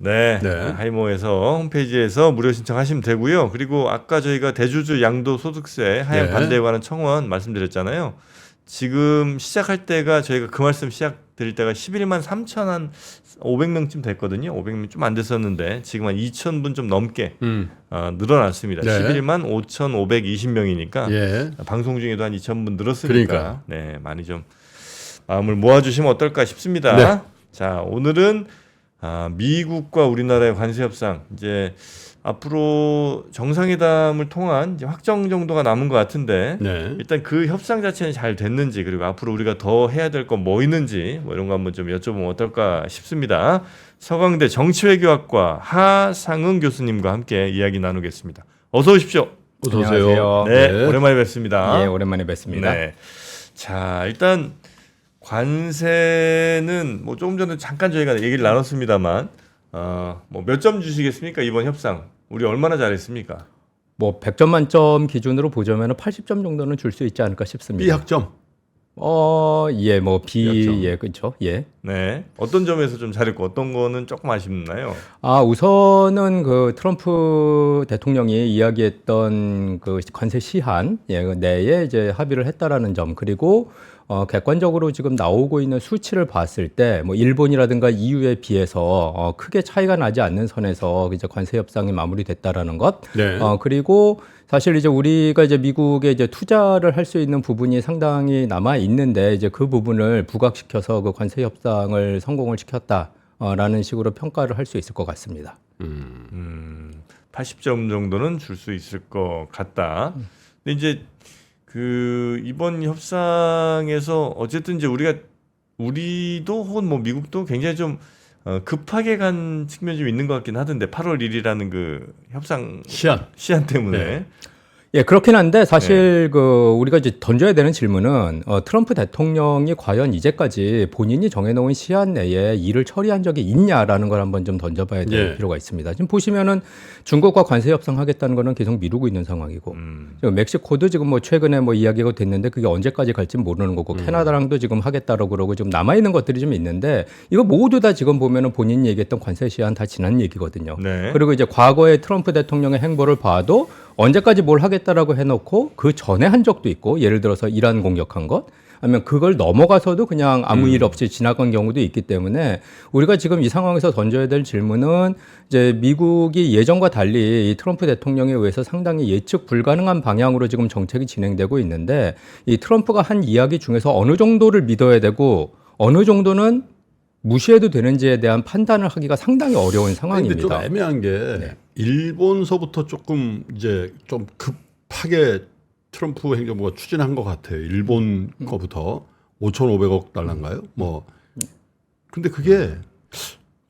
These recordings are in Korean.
네, 네. 하이모에서 홈페이지에서 무료 신청하시면 되고요. 그리고 아까 저희가 대주주 양도소득세 하향 네. 반대에 관한 청원 말씀드렸잖아요. 지금 시작할 때가 저희가 그 말씀 시작드릴 때가 11만 3천 한 500명쯤 됐거든요. 500명 좀 안 됐었는데 지금 한 2,000분 좀 넘게 늘어났습니다. 네. 11만 5,520명이니까 예. 방송 중에도 한 2,000분 늘었으니까 그러니까. 네, 많이 좀 마음을 모아주시면 어떨까 싶습니다. 네. 자, 오늘은 미국과 우리나라의 관세 협상 이제 앞으로 정상회담을 통한 이제 확정 정도가 남은 것 같은데 네. 일단 그 협상 자체는 잘 됐는지 그리고 앞으로 우리가 더 해야 될 건 뭐 있는지 뭐 이런 거 한번 좀 여쭤보면 어떨까 싶습니다. 서강대 정치외교학과 하상응 교수님과 함께 이야기 나누겠습니다. 어서 오십시오. 어서 오세요. 안녕하세요. 네, 오랜만에 뵙습니다. 예, 오랜만에 뵙습니다. 네. 자, 일단 관세는 뭐 조금 전에 잠깐 저희가 얘기를 나눴습니다만 뭐 몇 점 주시겠습니까? 이번 협상 우리 얼마나 잘했습니까? 뭐 100점 만점 기준으로 보자면 80점 정도는 줄 수 있지 않을까 싶습니다. B학점. 예, 뭐 B학점. B, 예, 그렇죠. 예. 네. 어떤 점에서 좀 잘했고 어떤 거는 조금 아쉽나요? 우선은 그 트럼프 대통령이 이야기했던 그 관세 시한 내에 이제 합의를 했다라는 점, 그리고 객관적으로 지금 나오고 있는 수치를 봤을 때 뭐 일본이라든가 EU에 비해서 크게 차이가 나지 않는 선에서 이제 관세 협상이 마무리됐다라는 것. 네. 그리고 사실 이제 우리가 이제 미국에 이제 투자를 할 수 있는 부분이 상당히 남아 있는데 이제 그 부분을 부각시켜서 그 관세 협상을 성공을 시켰다라는 식으로 평가를 할 수 있을 것 같습니다. 80점 정도는 줄 수 있을 것 같다. 근데 이제 그 이번 협상에서 어쨌든 이제 우리도 혹은 뭐 미국도 굉장히 좀 급하게 간 측면이 좀 있는 것 같긴 하던데 8월 1일이라는 그 협상 시한. 때문에 네. 예, 그렇긴 한데 사실 그 우리가 이제 던져야 되는 질문은 트럼프 대통령이 과연 이제까지 본인이 정해놓은 시한 내에 일을 처리한 적이 있냐라는 걸 한번 좀 던져봐야 될 예. 필요가 있습니다. 지금 보시면은 중국과 관세 협상하겠다는 거는 계속 미루고 있는 상황이고, 지금 멕시코도 지금 뭐 최근에 뭐 이야기가 됐는데 그게 언제까지 갈지 모르는 거고, 캐나다랑도 지금 하겠다라고 그러고 지금 남아 있는 것들이 좀 있는데 이거 모두 다 지금 보면은 본인이 얘기했던 관세 시한 다 지난 얘기거든요. 네. 그리고 이제 과거의 트럼프 대통령의 행보를 봐도 언제까지 뭘 하겠다라고 해놓고 그 전에 한 적도 있고, 예를 들어서 이란 공격한 것, 아니면 그걸 넘어가서도 그냥 아무 일 없이 지나간 경우도 있기 때문에 우리가 지금 이 상황에서 던져야 될 질문은 이제 미국이 예전과 달리 이 트럼프 대통령에 의해서 상당히 예측 불가능한 방향으로 지금 정책이 진행되고 있는데 이 트럼프가 한 이야기 중에서 어느 정도를 믿어야 되고 어느 정도는 무시해도 되는지에 대한 판단을 하기가 상당히 어려운 상황입니다. 근데 좀 애매한 게 일본서부터 조금 이제 좀 급하게 트럼프 행정부가 추진한 것 같아요. 일본 거부터 5,500억 달러인가요? 뭐 근데 그게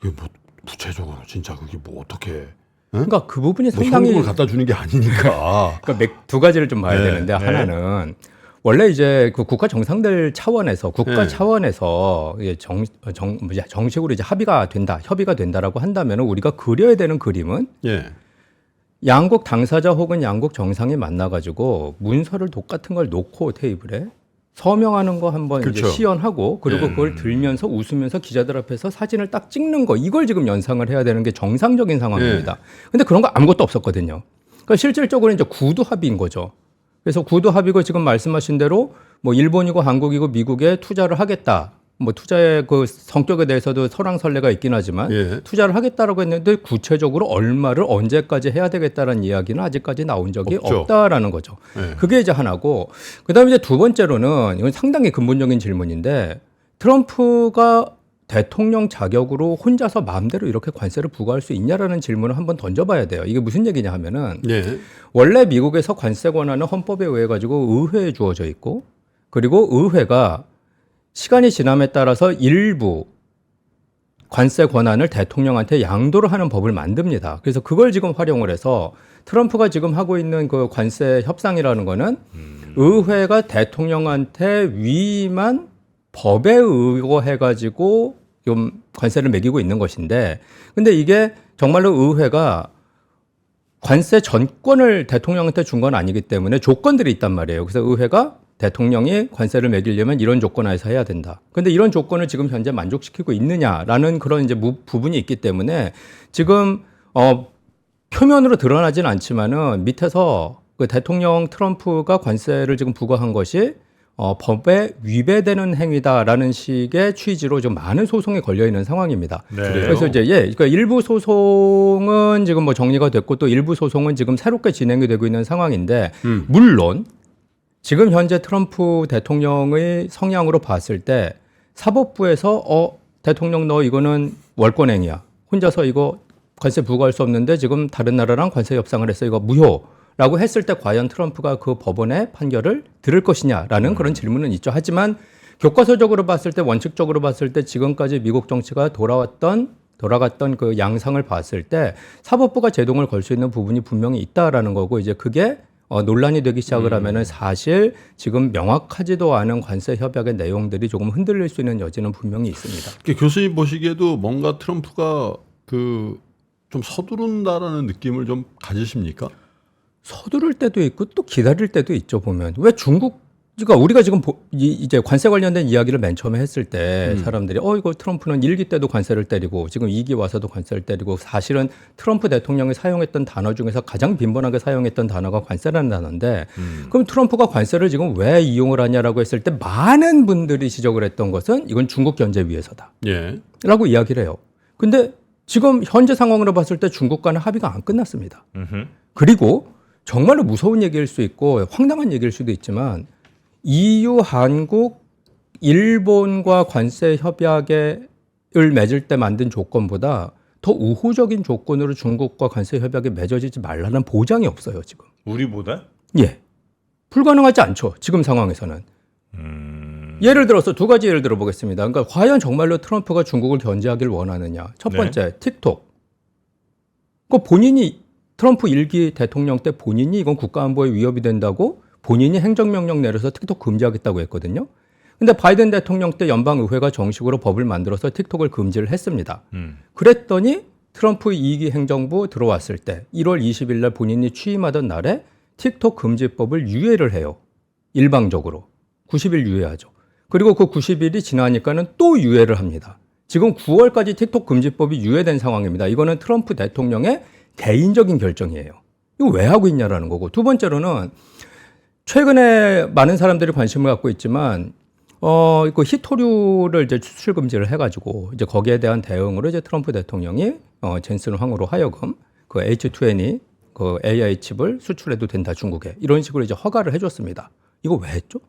뭐 구체적으로 진짜 그게 뭐 어떻게? 그러니까 그 부분이 뭐 상당히 현금을 갖다 주는 게 아니니까. 그러니까 두 가지를 좀 봐야 네, 되는데 네. 하나는 원래 이제 그 국가 정상들 차원에서 국가 네. 차원에서 이게 정식으로 이제 협의가 된다라고 한다면 우리가 그려야 되는 그림은 예. 양국 당사자 혹은 양국 정상이 만나가지고 문서를 똑같은 걸 놓고 테이블에 서명하는 거 한번 이제 그렇죠. 시연하고 그리고 네. 그걸 들면서 웃으면서 기자들 앞에서 사진을 딱 찍는 거, 이걸 지금 연상을 해야 되는 게 정상적인 상황입니다. 근데 그런 거 아무것도 없었거든요. 그러니까 실질적으로 이제 구두 합의인 거죠. 그래서 구두 합의고 지금 말씀하신 대로 뭐 일본이고 한국이고 미국에 투자를 하겠다. 뭐 투자의 그 성격에 대해서도 설왕설래가 있긴 하지만 예. 투자를 하겠다라고 했는데 구체적으로 얼마를 언제까지 해야 되겠다라는 이야기는 아직까지 나온 적이 없죠. 없다라는 거죠. 예. 그게 이제 하나고, 그다음에 이제 두 번째로는 이건 상당히 근본적인 질문인데 트럼프가 대통령 자격으로 혼자서 마음대로 이렇게 관세를 부과할 수 있냐라는 질문을 한번 던져봐야 돼요. 이게 무슨 얘기냐 하면은 예. 원래 미국에서 관세 권한은 헌법에 의해 가지고 의회에 주어져 있고, 그리고 의회가 시간이 지남에 따라서 일부 관세 권한을 대통령한테 양도를 하는 법을 만듭니다. 그래서 그걸 지금 활용을 해서 트럼프가 지금 하고 있는 그 관세 협상이라는 거는 의회가 대통령한테 위임한 법에 의거해 가지고 좀 관세를 매기고 있는 것인데, 근데 이게 정말로 의회가 관세 전권을 대통령한테 준 건 아니기 때문에 조건들이 있단 말이에요. 그래서 의회가 대통령이 관세를 매기려면 이런 조건 하에서 해야 된다. 근데 이런 조건을 지금 현재 만족시키고 있느냐라는 그런 이제 부분이 있기 때문에 지금 표면으로 드러나진 않지만은 밑에서 그 대통령 트럼프가 관세를 지금 부과한 것이 법에 위배되는 행위다라는 식의 취지로 좀 많은 소송이 걸려 있는 상황입니다. 네. 그래서 이제 그러니까 일부 소송은 지금 뭐 정리가 됐고 또 일부 소송은 지금 새롭게 진행이 되고 있는 상황인데 물론 지금 현재 트럼프 대통령의 성향으로 봤을 때 사법부에서 대통령 너 이거는 월권행위야. 혼자서 이거 관세 부과할 수 없는데 지금 다른 나라랑 관세 협상을 해서 이거 무효라고 했을 때 과연 트럼프가 그 법원의 판결을 들을 것이냐라는 그런 질문은 있죠. 하지만 교과서적으로 봤을 때 원칙적으로 봤을 때 지금까지 미국 정치가 돌아갔던 그 양상을 봤을 때 사법부가 제동을 걸 수 있는 부분이 분명히 있다라는 거고 이제 그게 논란이 되기 시작을 하면은 사실 지금 명확하지도 않은 관세 협약의 내용들이 조금 흔들릴 수 있는 여지는 분명히 있습니다. 그러니까 교수님 보시기에도 뭔가 트럼프가 좀 서두른다라는 느낌을 좀 가지십니까? 서두를 때도 있고 또 기다릴 때도 있죠. 보면 왜 그러니까 우리가 지금 이제 관세 관련된 이야기를 맨 처음에 했을 때 사람들이 이거 트럼프는 1기 때도 관세를 때리고 지금 2기 와서도 관세를 때리고 사실은 트럼프 대통령이 사용했던 단어 중에서 가장 빈번하게 사용했던 단어가 관세라는 단어인데 그럼 트럼프가 관세를 지금 왜 이용을 하냐라고 했을 때 많은 분들이 지적을 했던 것은 이건 중국 견제 위해서다. 예. 라고 이야기를 해요. 근데 지금 현재 상황으로 봤을 때 중국과는 합의가 안 끝났습니다. 그리고 정말로 무서운 얘기일 수 있고 황당한 얘기일 수도 있지만 EU, 한국, 일본과 관세 협약을 맺을 때 만든 조건보다 더 우호적인 조건으로 중국과 관세 협약이 맺어지지 말라는 보장이 없어요, 지금. 우리보다? 예. 불가능하지 않죠, 지금 상황에서는. 예를 들어서 두 가지 예를 들어보겠습니다. 그러니까 과연 정말로 트럼프가 중국을 견제하기를 원하느냐. 첫 번째, 틱톡. 그 본인이 트럼프 1기 대통령 때 본인이 이건 국가안보에 위협이 된다고 본인이 행정명령 내려서 틱톡 금지하겠다고 했거든요. 근데 바이든 대통령 때 연방의회가 정식으로 법을 만들어서 틱톡을 금지를 했습니다. 그랬더니 트럼프 2기 행정부 들어왔을 때 1월 20일 날 본인이 취임하던 날에 틱톡 금지법을 유예를 해요. 일방적으로. 90일 유예하죠. 그리고 그 90일이 지나니까는 또 유예를 합니다. 지금 9월까지 틱톡 금지법이 유예된 상황입니다. 이거는 트럼프 대통령의 개인적인 결정이에요. 이거 왜 하고 있냐라는 거고. 두 번째로는 최근에 많은 사람들이 관심을 갖고 있지만 그 히토류를 이제 수출 금지를 해가지고 이제 거기에 대한 대응으로 이제 트럼프 대통령이 젠슨 황으로 하여금 그 H2N이 그 AI 칩을 수출해도 된다 중국에 이런 식으로 이제 허가를 해줬습니다. 이거 왜 했죠?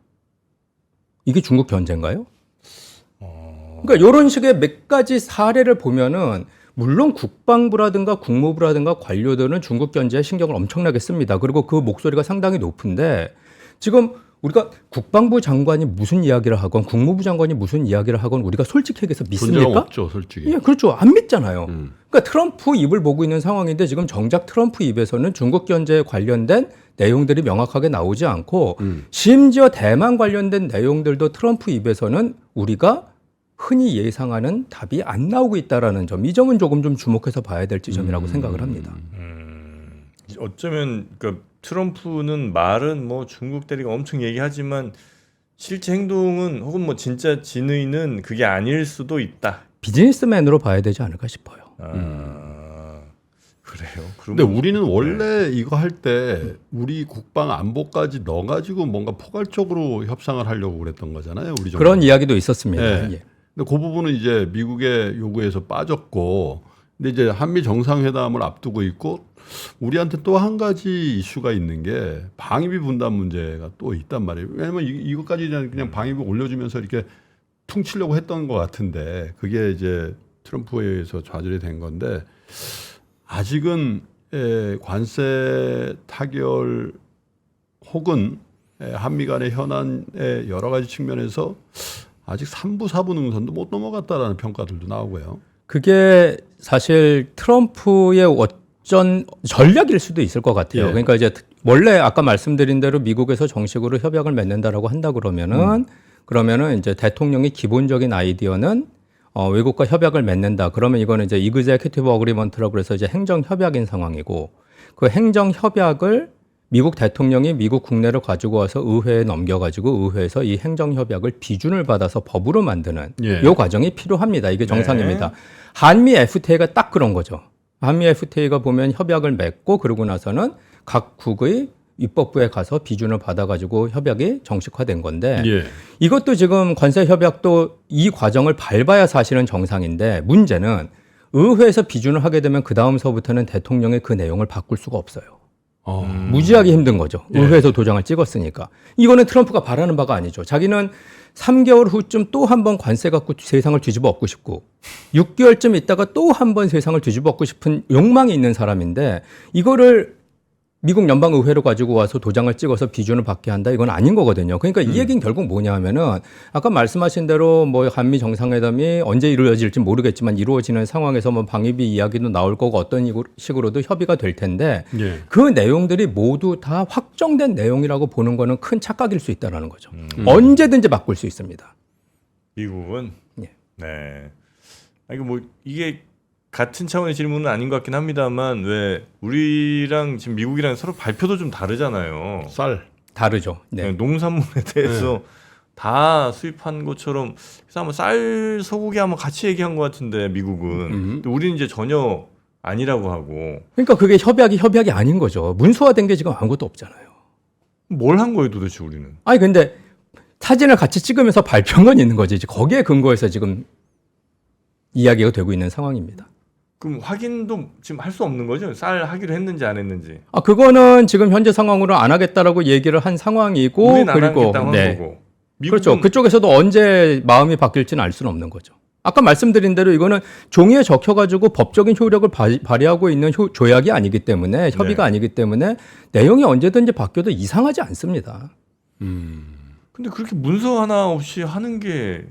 이게 중국 견제인가요? 그러니까 이런 식의 몇 가지 사례를 보면은 물론 국방부라든가 국무부라든가 관료들은 중국 견제에 신경을 엄청나게 씁니다. 그리고 그 목소리가 상당히 높은데 지금 우리가 국방부 장관이 무슨 이야기를 하건 국무부 장관이 무슨 이야기를 하건 우리가 솔직히 얘기해서 믿습니까? 존재감 없죠, 솔직히. 예, 그렇죠. 안 믿잖아요. 그러니까 트럼프 입을 보고 있는 상황인데 지금 정작 트럼프 입에서는 중국 견제에 관련된 내용들이 명확하게 나오지 않고 심지어 대만 관련된 내용들도 트럼프 입에서는 우리가 흔히 예상하는 답이 안 나오고 있다라는 점, 이 점은 조금 좀 주목해서 봐야 될 지점이라고 생각을 합니다. 어쩌면 그러니까 트럼프는 말은 뭐 중국 대리가 엄청 얘기하지만 실제 행동은 혹은 뭐 진짜 진의는 그게 아닐 수도 있다. 비즈니스맨으로 봐야 되지 않을까 싶어요. 그래요. 근데 우리는 원래 이거 할 때 우리 국방 안보까지 넣어가지고 뭔가 포괄적으로 협상을 하려고 그랬던 거잖아요. 우리 그런 이야기도 있었습니다. 네. 예. 근데 그 부분은 이제 미국의 요구에서 빠졌고, 근데 이제 한미 정상회담을 앞두고 있고, 우리한테 또 한 가지 이슈가 있는 게 방위비 분담 문제가 또 있단 말이에요. 왜냐면 이것까지 그냥 방위비 올려주면서 이렇게 퉁치려고 했던 것 같은데, 그게 이제 트럼프에 의해서 좌절이 된 건데, 아직은 관세 타결 혹은 한미 간의 현안의 여러 가지 측면에서 아직 3부, 4부 능선도 못 넘어갔다라는 평가들도 나오고요. 그게 사실 트럼프의 전략일 수도 있을 것 같아요. 예. 그러니까 이제 원래 아까 말씀드린 대로 미국에서 정식으로 협약을 맺는다라고 한다 그러면은 이제 대통령의 기본적인 아이디어는 외국과 협약을 맺는다. 그러면 이거는 이제 이그제큐티브 어그리먼트라고 해서 이제 행정 협약인 상황이고 그 행정 협약을 미국 대통령이 미국 국내로 가지고 와서 의회에 넘겨가지고 의회에서 이 행정협약을 비준을 받아서 법으로 만드는 예. 이 과정이 필요합니다. 이게 정상입니다. 한미 FTA가 딱 그런 거죠. 한미 FTA가 보면 협약을 맺고 그러고 나서는 각국의 입법부에 가서 비준을 받아가지고 협약이 정식화된 건데 예. 이것도 지금 관세 협약도 이 과정을 밟아야 사실은 정상인데 문제는 의회에서 비준을 하게 되면 그 다음서부터는 대통령의 그 내용을 바꿀 수가 없어요. 무지하게 힘든 거죠. 예. 의회에서 도장을 찍었으니까. 이거는 트럼프가 바라는 바가 아니죠. 자기는 3개월 후쯤 또 한 번 관세 갖고 세상을 뒤집어 엎고 싶고 6개월쯤 있다가 또 한 번 세상을 뒤집어 엎고 싶은 욕망이 있는 사람인데 이거를 미국 연방의회로 가지고 와서 도장을 찍어서 비준을 받게 한다 이건 아닌 거거든요. 그러니까 이 얘기는 결국 뭐냐면은 아까 말씀하신 대로 뭐 한미 정상회담이 언제 이루어질지 모르겠지만 이루어지는 상황에서 뭐 방위비 이야기도 나올 거고 어떤 식으로도 협의가 될 텐데 예. 그 내용들이 모두 다 확정된 내용이라고 보는 거는 큰 착각일 수 있다는 거죠. 언제든지 바꿀 수 있습니다. 미국은 예. 네. 아니 뭐 이게 같은 차원의 질문은 아닌 것 같긴 합니다만 왜 우리랑 지금 미국이랑 서로 발표도 좀 다르잖아요. 쌀. 다르죠. 네. 농산물에 대해서 다 수입한 것처럼 그래서 아마 쌀 소고기 한번 같이 얘기한 것 같은데 미국은 근데 우리는 이제 전혀 아니라고 하고 그러니까 그게 협약이 아닌 거죠. 문서화된 게 지금 아무것도 없잖아요. 뭘 한 거예요 도대체 우리는? 아니 근데 사진을 같이 찍으면서 발표한 건 있는 거지. 이제 거기에 근거해서 지금 이야기가 되고 있는 상황입니다. 그럼 확인도 지금 할 수 없는 거죠? 쌀 하기로 했는지 안 했는지. 그거는 지금 현재 상황으로 안 하겠다라고 얘기를 한 상황이고 우리는 안 그리고 하겠다고 한 네. 거고. 그렇죠. 그쪽에서도 언제 마음이 바뀔지는 알 수는 없는 거죠. 아까 말씀드린 대로 이거는 종이에 적혀가지고 법적인 효력을 발휘하고 있는 조약이 아니기 때문에 협의가 네. 아니기 때문에 내용이 언제든지 바뀌어도 이상하지 않습니다. 근데 그렇게 문서 하나 없이 하는 게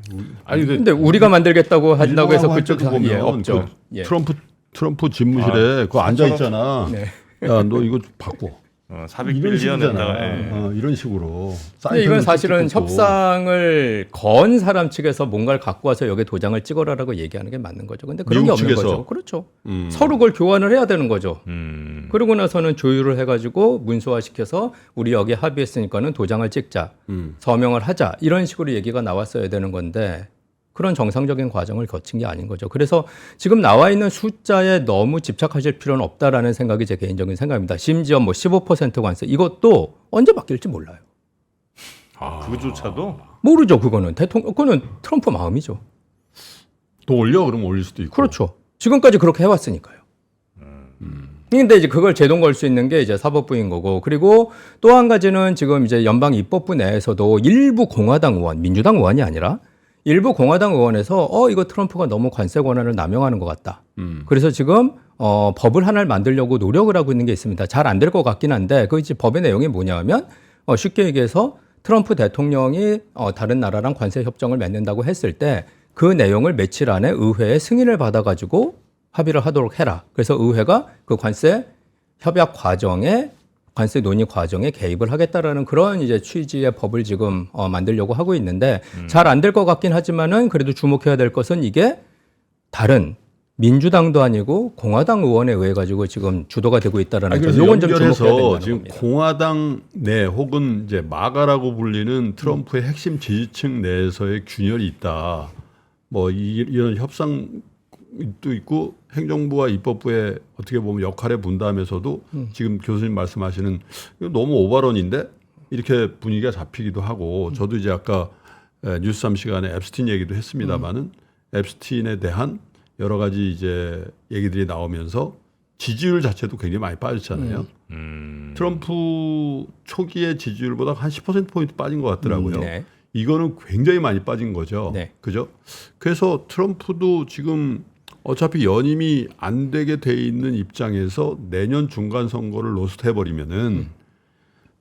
아니 근데 우리가 만들겠다고 한다고 해서 그쪽에서 보면 예, 없죠. 예. 트럼프 집무실에 그거 앉아 있잖아. 네. 야, 너 이거 바꿔. 이런 400빌리언 식이잖아. 했다가 이런 식으로. 근데 이건 사실은 찍고. 협상을 건 사람 측에서 뭔가를 갖고 와서 여기 도장을 찍어라라고 얘기하는 게 맞는 거죠. 근데 그런 게 미국 없는 측에서. 거죠. 그렇죠. 서로 그걸 교환을 해야 되는 거죠. 그러고 나서는 조율을 해가지고 문서화시켜서 우리 여기 합의했으니까는 도장을 찍자, 서명을 하자 이런 식으로 얘기가 나왔어야 되는 건데 그런 정상적인 과정을 거친 게 아닌 거죠. 그래서 지금 나와 있는 숫자에 너무 집착하실 필요는 없다라는 생각이 제 개인적인 생각입니다. 심지어 뭐 15% 관세 이것도 언제 바뀔지 몰라요. 그조차도 모르죠. 그거는 그거는 트럼프 마음이죠. 또 올려 그러면 올릴 수도 있고. 그렇죠. 지금까지 그렇게 해왔으니까요. 근데 이제 그걸 제동 걸 수 있는 게 이제 사법부인 거고, 그리고 또 한 가지는 지금 이제 연방 입법부 내에서도 일부 공화당 의원, 민주당 의원이 아니라 일부 공화당 의원에서 이거 트럼프가 너무 관세 권한을 남용하는 것 같다. 그래서 지금 법을 하나를 만들려고 노력을 하고 있는 게 있습니다. 잘 안 될 것 같긴 한데 그 이제 법의 내용이 뭐냐면 쉽게 얘기해서 트럼프 대통령이 다른 나라랑 관세 협정을 맺는다고 했을 때 그 내용을 며칠 안에 의회의 승인을 받아가지고 합의를 하도록 해라. 그래서 의회가 그 관세 협약 과정에 관세 논의 과정에 개입을 하겠다라는 그런 이제 취지의 법을 지금 만들려고 하고 있는데 잘 안 될 것 같긴 하지만은 그래도 주목해야 될 것은 이게 다른 민주당도 아니고 공화당 의원에 의해 가지고 지금 주도가 되고 있다라는 점. 요건 좀 주목해야 된다는 지금 겁니다. 공화당 내 혹은 이제 마가라고 불리는 트럼프의 핵심 지지층 내에서의 균열이 있다. 뭐 이런 협상도 있고 행정부와 입법부의 어떻게 보면 역할의 분담에서도 지금 교수님 말씀하시는 이거 너무 오바론인데 이렇게 분위기가 잡히기도 하고 저도 이제 아까 뉴스3 시간에 앱스틴 얘기도 했습니다만은 앱스틴에 대한 여러 가지 이제 얘기들이 나오면서 지지율 자체도 굉장히 많이 빠졌잖아요. 트럼프 초기의 지지율보다 한 10%포인트 빠진 것 같더라고요. 네. 이거는 굉장히 많이 빠진 거죠. 네. 그죠? 그래서 트럼프도 지금 어차피 연임이 안 되게 돼 있는 입장에서 내년 중간 선거를 로스트해버리면은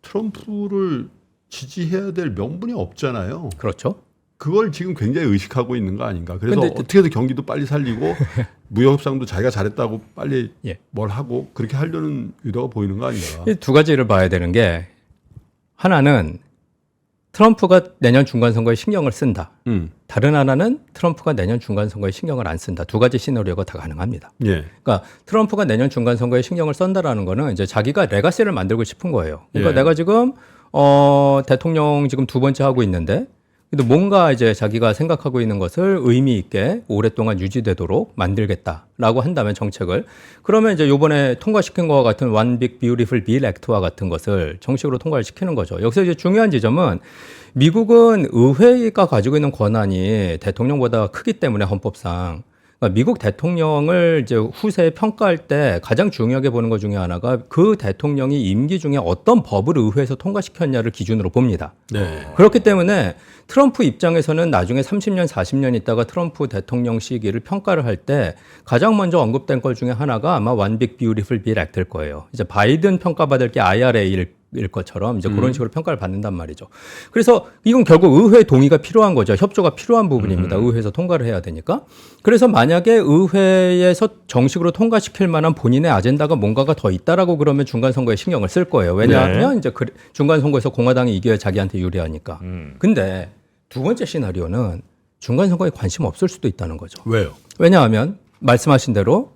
트럼프를 지지해야 될 명분이 없잖아요. 그렇죠. 그걸 지금 굉장히 의식하고 있는 거 아닌가. 그래서 근데 어떻게 해서 경기도 빨리 살리고 무역협상도 자기가 잘했다고 빨리 예. 뭘 하고 그렇게 하려는 의도가 보이는 거 아닌가. 이 두 가지를 봐야 되는 게 하나는 트럼프가 내년 중간 선거에 신경을 쓴다. 음. 다른 하나는 트럼프가 내년 중간 선거에 신경을 안 쓴다. 두 가지 시나리오가 다 가능합니다. 예. 그러니까 트럼프가 내년 중간 선거에 신경을 쓴다라는 거는 이제 자기가 레가시를 만들고 싶은 거예요. 그러니까 예. 내가 지금 대통령 지금 두 번째 하고 있는데 근데 뭔가 이제 자기가 생각하고 있는 것을 의미 있게 오랫동안 유지되도록 만들겠다라고 한다면 정책을 그러면 이제 요번에 통과시킨 것과 같은 One Big Beautiful Bill Act와 같은 것을 정식으로 통과를 시키는 거죠. 여기서 이제 중요한 지점은 미국은 의회가 가지고 있는 권한이 대통령보다 크기 때문에 헌법상 그러니까 미국 대통령을 이제 후세에 평가할 때 가장 중요하게 보는 것 중에 하나가 그 대통령이 임기 중에 어떤 법을 의회에서 통과시켰냐를 기준으로 봅니다. 네. 그렇기 때문에 트럼프 입장에서는 나중에 30년, 40년 있다가 트럼프 대통령 시기를 평가를 할 때 가장 먼저 언급된 것 중에 하나가 아마 One Big Beautiful Bill Act일 거예요. 이제 바이든 평가받을 게 IRA일 것처럼 이제 그런 식으로 평가를 받는단 말이죠. 그래서 이건 결국 의회 동의가 필요한 거죠. 협조가 필요한 부분입니다. 의회에서 통과를 해야 되니까. 그래서 만약에 의회에서 정식으로 통과시킬 만한 본인의 아젠다가 뭔가가 더 있다라고 그러면 중간 선거에 신경을 쓸 거예요. 왜냐하면 이제 중간 선거에서 공화당이 이겨야 자기한테 유리하니까. 근데 두 번째 시나리오는 중간 선거에 관심 없을 수도 있다는 거죠. 왜요? 왜냐하면 말씀하신 대로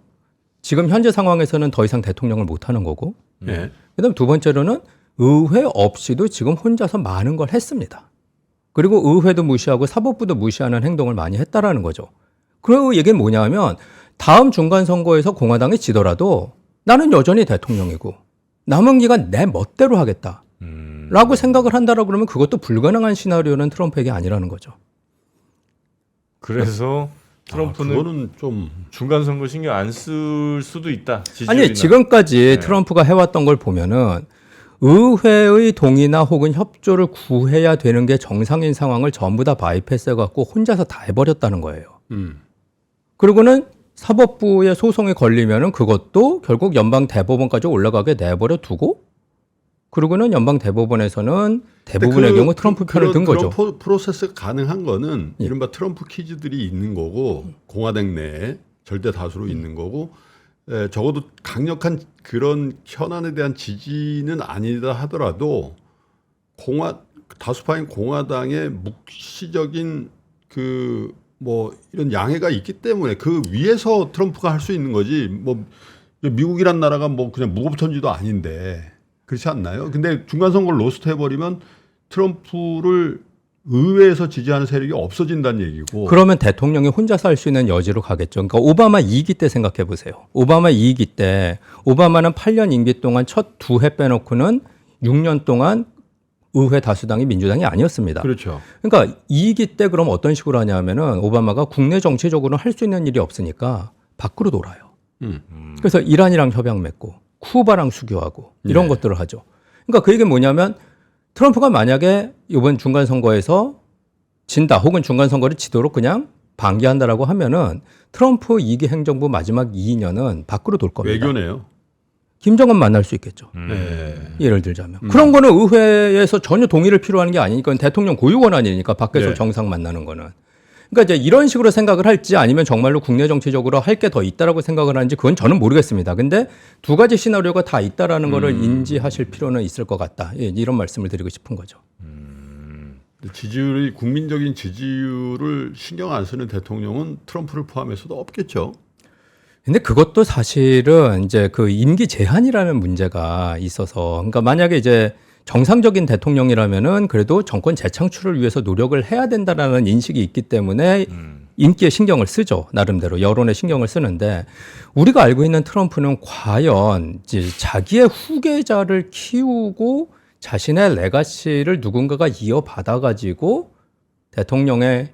지금 현재 상황에서는 더 이상 대통령을 못 하는 거고. 예. 그다음 두 번째로는 의회 없이도 지금 혼자서 많은 걸 했습니다. 그리고 의회도 무시하고 사법부도 무시하는 행동을 많이 했다라는 거죠. 그 얘기는 뭐냐면 다음 중간 선거에서 공화당이 지더라도 나는 여전히 대통령이고 남은 기간 내 멋대로 하겠다라고 생각을 한다라고 그러면 그것도 불가능한 시나리오는 트럼프에게 아니라는 거죠. 그래서 트럼프는 그거는 좀 중간 선거 신경 안 쓸 수도 있다. 지지율이나. 아니 지금까지 트럼프가 해왔던 걸 보면은 의회의 동의나 혹은 협조를 구해야 되는 게 정상인 상황을 전부 다 바이패스해갖고 혼자서 다 해버렸다는 거예요. 그리고는 사법부의 소송이 걸리면은 그것도 결국 연방 대법원까지 올라가게 내버려 두고 그리고는 연방 대법원에서는 대부분의 경우 트럼프 편을 든 거죠. 그런 프로세스가 가능한 거는 이른바 트럼프 키즈들이 있는 거고 공화당 내에 절대 다수로 있는 거고 적어도 강력한 그런 현안에 대한 지지는 아니다 하더라도 다수파인 공화당의 묵시적인 그 뭐 이런 양해가 있기 때문에 그 위에서 트럼프가 할 수 있는 거지 뭐 미국이란 나라가 뭐 그냥 무법천지도 아닌데 그렇지 않나요? 근데 중간 선거를 로스트 해버리면 트럼프를 의회에서 지지하는 세력이 없어진다는 얘기고. 그러면 대통령이 혼자서 할 수 있는 여지로 가겠죠. 그러니까 오바마 2기 때 생각해 보세요. 오바마 2기 때 오바마는 8년 임기 동안 첫 두 해 빼놓고는 6년 동안 의회 다수당이 민주당이 아니었습니다. 그렇죠. 그러니까 2기 때 그럼 어떤 식으로 하냐면은 오바마가 국내 정치적으로 할 수 있는 일이 없으니까 밖으로 놀아요. 그래서 이란이랑 협약 맺고 쿠바랑 수교하고 이런 것들을 하죠. 그러니까 그 얘기는 뭐냐면 트럼프가 만약에 이번 중간 선거에서 진다 혹은 중간 선거를 지도록 그냥 방기한다라고 하면은 트럼프 2기 행정부 마지막 2년은 밖으로 돌 겁니다. 외교네요. 김정은 만날 수 있겠죠. 예를 들자면. 그런 거는 의회에서 전혀 동의를 필요하는 게 아니니까 대통령 고유 권한이니까 밖에서 정상 만나는 거는. 그러니까 이제 이런 식으로 생각을 할지 아니면 정말로 국내 정치적으로 할 게 더 있다라고 생각을 하는지 그건 저는 모르겠습니다. 근데 두 가지 시나리오가 다 있다라는 거를 인지하실 필요는 있을 것 같다. 예, 이런 말씀을 드리고 싶은 거죠. 지지율이 국민적인 지지율을 신경 안 쓰는 대통령은 트럼프를 포함해서도 없겠죠. 근데 그것도 사실은 이제 그 임기 제한이라는 문제가 있어서 그러니까 만약에 이제 정상적인 대통령이라면은 그래도 정권 재창출을 위해서 노력을 해야 된다라는 인식이 있기 때문에 인기에 신경을 쓰죠. 나름대로 여론에 신경을 쓰는데 우리가 알고 있는 트럼프는 과연 이제 자기의 후계자를 키우고 자신의 레가시를 누군가가 이어받아 가지고 대통령의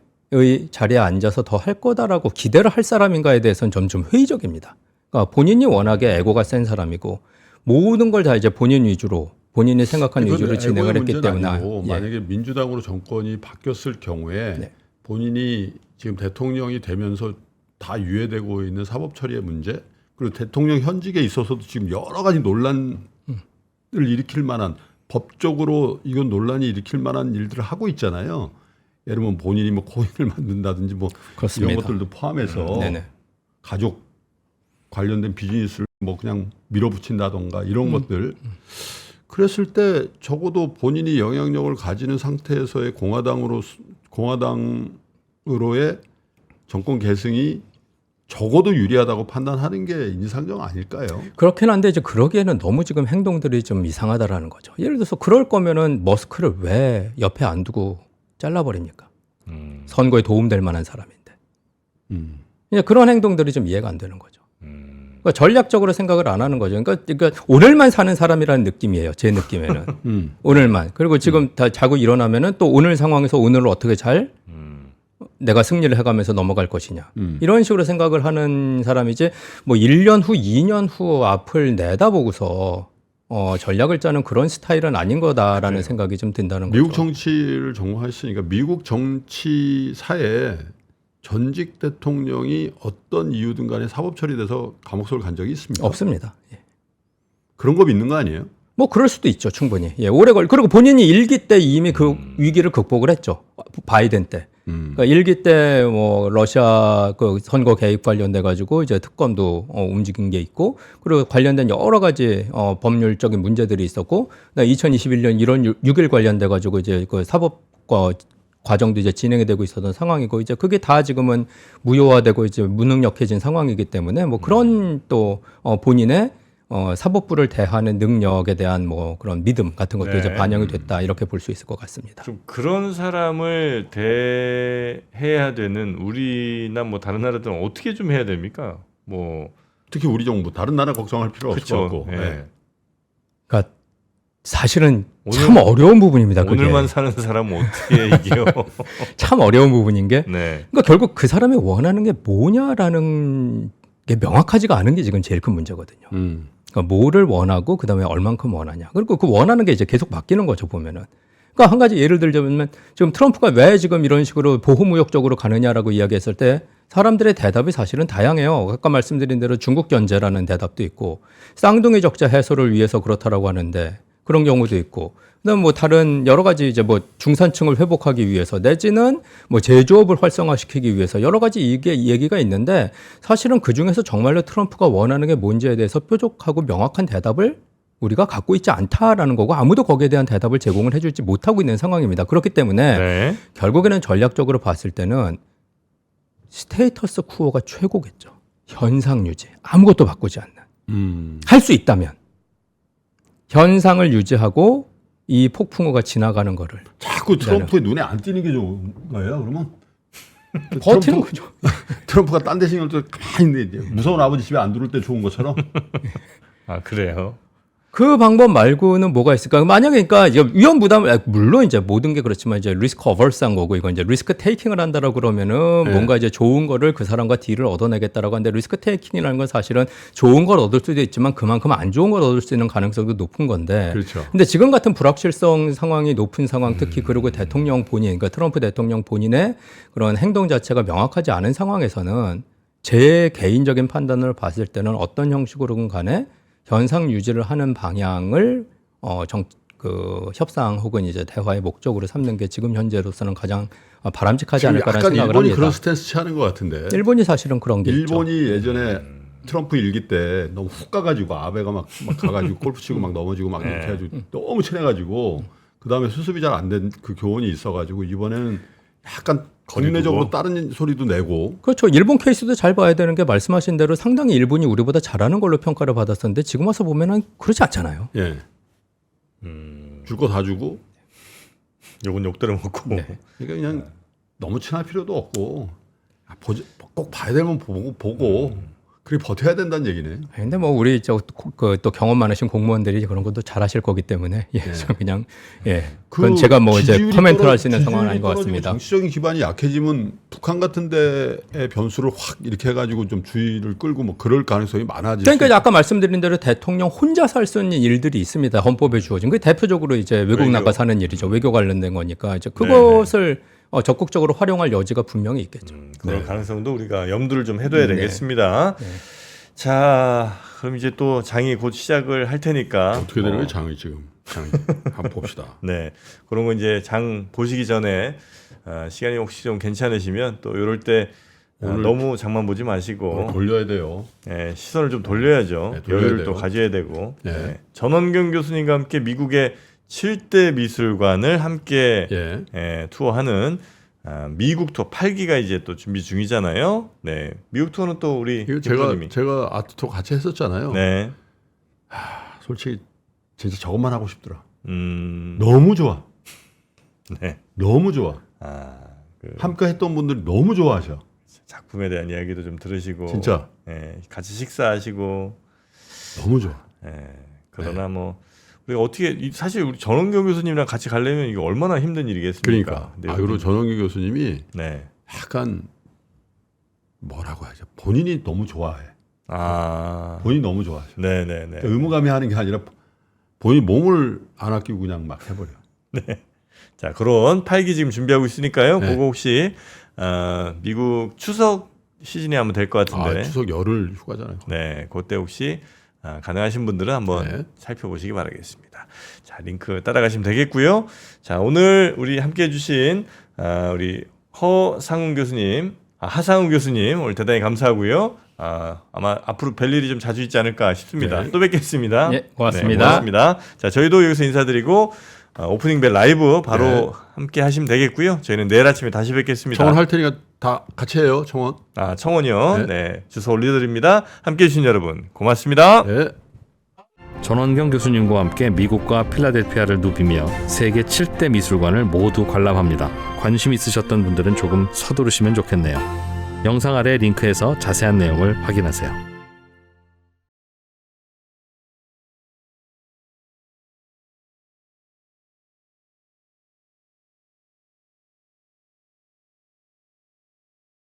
자리에 앉아서 더 할 거다라고 기대를 할 사람인가에 대해서는 점점 회의적입니다. 그러니까 본인이 워낙에 에고가 센 사람이고 모든 걸 다 이제 본인 위주로 본인이 생각한 위주로 진행을 했기 때문에 만약에 민주당으로 정권이 바뀌었을 경우에 본인이 지금 대통령이 되면서 다 유예되고 있는 사법 처리의 문제 그리고 대통령 현직에 있어서도 지금 여러 가지 논란을 일으킬 만한 법적으로 이건 논란이 일으킬 만한 일들을 하고 있잖아요. 예를 들면 본인이 뭐 코인을 만든다든지 뭐 그렇습니다. 이런 것들도 포함해서 가족 관련된 비즈니스를 뭐 그냥 밀어붙인다던가 이런 것들 그랬을 때 적어도 본인이 영향력을 가지는 상태에서의 공화당으로의 정권 계승이 적어도 유리하다고 판단하는 게 인지상정 아닐까요? 그렇긴 한데 이제 그러기에는 너무 지금 행동들이 좀 이상하다라는 거죠. 예를 들어서 그럴 거면은 머스크를 왜 옆에 안 두고 잘라버립니까? 선거에 도움될 만한 사람인데. 그냥 그런 행동들이 좀 이해가 안 되는 거죠. 그러니까 전략적으로 생각을 안 하는 거죠. 그러니까 오늘만 사는 사람이라는 느낌이에요. 제 느낌에는. 오늘만. 그리고 지금 다 자고 일어나면은 또 오늘 상황에서 오늘을 어떻게 잘 내가 승리를 해가면서 넘어갈 것이냐. 이런 식으로 생각을 하는 사람이지 뭐 1년 후, 2년 후 앞을 내다보고서 전략을 짜는 그런 스타일은 아닌 거다라는 생각이 좀 든다는 미국 거죠. 정치를 전공하셨으니까 미국 정치사에 전직 대통령이 어떤 이유든 간에 사법 처리돼서 감옥소를 간 적이 있습니까? 없습니다. 예. 그런 거 믿는 거 아니에요? 뭐 그럴 수도 있죠, 충분히. 예, 오래 그리고 본인이 일기 때 이미 그 위기를 극복을 했죠. 바이든 때. 그러니까 일기 때 뭐 러시아 그 선거 개입 관련돼 가지고 이제 특검도 움직인 게 있고, 그리고 관련된 여러 가지 법률적인 문제들이 있었고, 2021년 1월 6일 관련돼 가지고 이제 그 사법과 과정도 이제 진행이 되고 있었던 상황이고, 이제 그게 다 지금은 무효화되고 이제 무능력해진 상황이기 때문에 뭐 그런 또 본인의 사법부를 대하는 능력에 대한 뭐 그런 믿음 같은 것도 네. 이제 반영이 됐다, 이렇게 볼 수 있을 것 같습니다. 좀 그런 사람을 대해야 되는 우리나 뭐 다른 나라들은 어떻게 좀 해야 됩니까? 뭐 특히 우리 정부 다른 나라 걱정할 필요 없을 것 그렇죠. 같고. 예. 네. 그러니까 사실은 오늘- 참 어려운 부분입니다. 그게 오늘만 사는 사람은 어떻게 이겨요? 참 어려운 부분인 게, 네. 그러니까 결국 그 사람이 원하는 게 뭐냐라는 게 명확하지가 않은 게 지금 제일 큰 문제거든요. 그러니까 뭐를 원하고 그다음에 얼만큼 원하냐. 그리고 그 원하는 게 이제 계속 바뀌는 거죠, 보면은. 그러니까 한 가지 예를 들자면 지금 트럼프가 왜 지금 이런 식으로 보호무역적으로 가느냐라고 이야기했을 때 사람들의 대답이 사실은 다양해요. 아까 말씀드린 대로 중국 견제라는 대답도 있고, 쌍둥이 적자 해소를 위해서 그렇다라고 하는데 그런 경우도 있고, 그다음 뭐 다른 여러 가지 이제 뭐 중산층을 회복하기 위해서 내지는 뭐 제조업을 활성화시키기 위해서 여러 가지 이게 얘기가 있는데, 사실은 그 중에서 정말로 트럼프가 원하는 게 뭔지에 대해서 뾰족하고 명확한 대답을 우리가 갖고 있지 않다라는 거고, 아무도 거기에 대한 대답을 제공을 해주지 못하고 있는 상황입니다. 그렇기 때문에 네. 결국에는 전략적으로 봤을 때는 스테이터스 쿠어가 최고겠죠. 현상 유지, 아무것도 바꾸지 않는. 할 수 있다면 현상을 유지하고 이 폭풍우가 지나가는 거를 자꾸 트럼프의 눈에 안 띄는 게 좋은 거예요. 그러면 버티는 거죠. 트럼프가 딴 데 신경 써 가만히 있는데 무서운 아버지 집에 안 들어올 때 좋은 것처럼. 아 그래요. 그 방법 말고는 뭐가 있을까? 만약에 그러니까 이제 위험 부담을, 물론 이제 모든 게 그렇지만 이제 리스크 어버스한 거고, 이건 이제 리스크 테이킹을 한다라고 그러면은 네. 뭔가 이제 좋은 거를 그 사람과 딜을 얻어내겠다라고 하는데, 리스크 테이킹이라는 건 사실은 좋은 걸 얻을 수도 있지만 그만큼 안 좋은 걸 얻을 수 있는 가능성도 높은 건데. 그렇죠. 근데 지금 같은 불확실성 상황이 높은 상황, 특히 그리고 대통령 본인, 그러니까 트럼프 대통령 본인의 그런 행동 자체가 명확하지 않은 상황에서는 제 개인적인 판단을 봤을 때는 어떤 형식으로든 간에 현상 유지를 하는 방향을 협상 혹은 이제 대화의 목적으로 삼는 게 지금 현재로서는 가장 바람직하지 지금 않을까라는 약간 생각을 일본이 합니다. 그런 스탠스 취하는 것 같은데. 일본이 사실은 그런 게 있죠. 일본이 예전에 트럼프 일기 때 너무 훅 가가지고 아베가 막 가가지고 골프 치고 막 넘어지고 막 이렇게 해가지고 너무 친해가지고 그 다음에 수습이 잘 안 된 그 교훈이 있어가지고 이번에는 약간 국내적으로 다른 소리도 내고. 그렇죠. 일본 케이스도 잘 봐야 되는 게, 말씀하신 대로 상당히 일본이 우리보다 잘하는 걸로 평가를 받았었는데 지금 와서 보면은 그렇지 않잖아요. 예. 줄 거 다 주고. 욕은 욕대로 먹고. 네. 그러니까 그냥 너무 친할 필요도 없고 꼭 봐야 되면 보고 그렇게 버텨야 된다는 얘기네. 근데 뭐 우리 또 경험 많으신 공무원들이 그런 것도 잘하실 거기 때문에 저 그냥 그건 제가 뭐 이제 지지율이 코멘트를 할 수 있는 지지율이 상황은 아닌 것 떨어지고 같습니다. 정치적인 기반이 약해지면 북한 같은 데의 변수를 확 이렇게 해가지고 좀 주의를 끌고 뭐 그럴 가능성이 많아지죠. 그러니까 아까 말씀드린 대로 대통령 혼자서 할 수 있는 일들이 있습니다. 헌법에 주어진. 그 대표적으로 이제 외국 나가 사는 일이죠. 외교 관련된 거니까 이제 그것을 적극적으로 활용할 여지가 분명히 있겠죠. 그런 가능성도 우리가 염두를 좀 해둬야 되겠습니다. 자, 그럼 이제 또 장이 곧 시작을 할 테니까 어떻게 되는 거예요, 장이 지금? 장이 한번 봅시다. 네, 그런 거 이제 장 보시기 전에 시간이 혹시 좀 괜찮으시면 또 이럴 때 오늘 너무 장만 보지 마시고 돌려야 돼요. 예, 시선을 좀 돌려야죠. 네, 돌려야 여유를 또 돼요. 가져야 되고. 네. 예. 전원경 교수님과 함께 미국의 7대 미술관을 함께 예. 투어하는 미국 투어 8기가 이제 또 준비 중이잖아요. 네, 미국 투어는 또 우리 이거 김 제가 아트 투어 같이 했었잖아요. 네, 솔직히 진짜 저것만 하고 싶더라. 음, 너무 좋아. 네, 너무 좋아. 그 함께 했던 분들이 너무 좋아하셔. 작품에 대한 이야기도 좀 들으시고, 진짜. 같이 식사하시고, 너무 좋아. 그러나 뭐 우리가 어떻게 사실 우리 전원경 교수님이랑 같이 가려면 이게 얼마나 힘든 일이겠습니까? 그러니까. 근데 그리고 전원기 교수님이 네, 약간 뭐라고 하죠? 본인이 너무 좋아해. 본인이 너무 좋아하셔. 네네네. 의무감이 하는 게 아니라 본인 몸을 안 아끼고 그냥 막 해버려. 자, 그런 8기 지금 준비하고 있으니까요. 네. 그거 혹시 미국 추석 시즌에 하면 될 것 같은데. 추석 열흘 휴가잖아요. 네, 그때 혹시 가능하신 분들은 한번 네. 살펴보시기 바라겠습니다. 자, 링크 따라가시면 되겠고요. 자, 오늘 우리 함께 해주신 우리 하상훈 교수님 오늘 대단히 감사하고요. 아마 앞으로 뵐 일이 좀 자주 있지 않을까 싶습니다. 네. 또 뵙겠습니다. 예, 고맙습니다. 네, 고맙습니다. 자, 저희도 여기서 인사드리고 오프닝 벨 라이브 바로 네. 함께 하시면 되겠고요. 저희는 내일 아침에 다시 뵙겠습니다. 청원 할 테니까 다 같이 해요. 청원. 청원이요. 네. 네, 주소 올려드립니다. 함께 해주신 여러분 고맙습니다. 네. 전원경 교수님과 함께 미국과 필라델피아를 누비며 세계 7대 미술관을 모두 관람합니다. 관심 있으셨던 분들은 조금 서두르시면 좋겠네요. 영상 아래 링크에서 자세한 내용을 확인하세요.